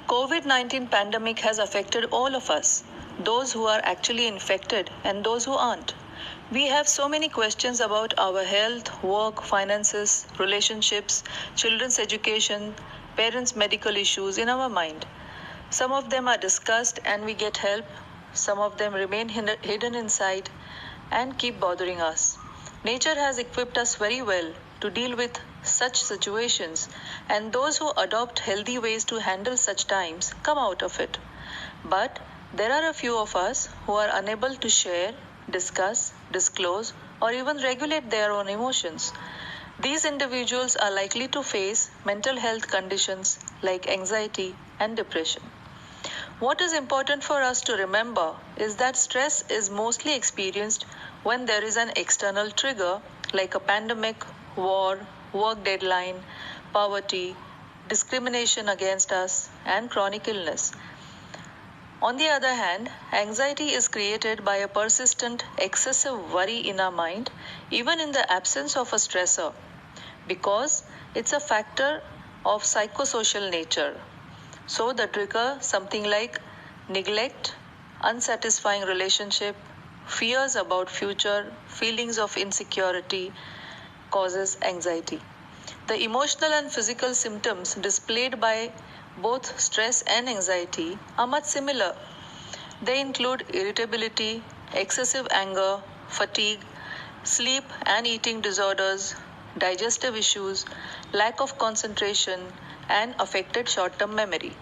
COVID-19 pandemic has affected all of us, those who are actually infected and those who aren't. We have so many questions about our health, work, finances, relationships, children's education, parents' medical issues in our mind. Some of them are discussed and we get help. Some of them remain hidden inside and keep bothering us. Nature has equipped us very well to deal with such situations, and those who adopt healthy ways to handle such times come out of it. But there are a few of us who are unable to share, discuss, disclose, or even regulate their own emotions. These individuals are likely to face mental health conditions like anxiety and depression. What is important for us to remember is that stress is mostly experienced when there is an external trigger like a pandemic, war, work deadline, poverty, discrimination against us, and chronic illness. On the other hand, anxiety is created by a persistent, excessive worry in our mind, even in the absence of a stressor, because it's a factor of psychosocial nature. So the trigger, something like neglect, unsatisfying relationship, fears about future, feelings of insecurity, causes anxiety. The emotional and physical symptoms displayed by both stress and anxiety are much similar. They include irritability, excessive anger, fatigue, sleep and eating disorders, digestive issues, lack of concentration, and affected short term memory.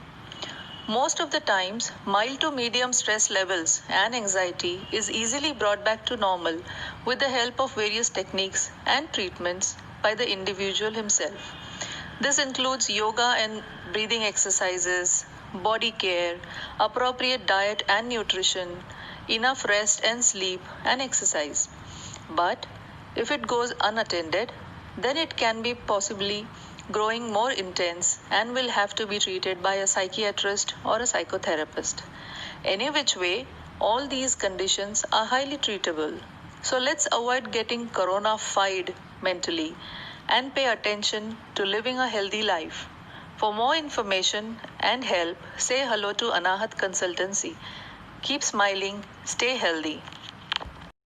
Most of the times, mild to medium stress levels and anxiety is easily brought back to normal with the help of various techniques and treatments by the individual himself. This includes yoga and breathing exercises, body care, appropriate diet and nutrition, enough rest and sleep, and exercise. But if it goes unattended, then it can be possibly growing more intense and will have to be treated by a psychiatrist or a psychotherapist. Any which way, all these conditions are highly treatable. So let's avoid getting corona-fied mentally and pay attention to living a healthy life. For more information and help, say hello to Anahat Consultancy. Keep smiling, stay healthy.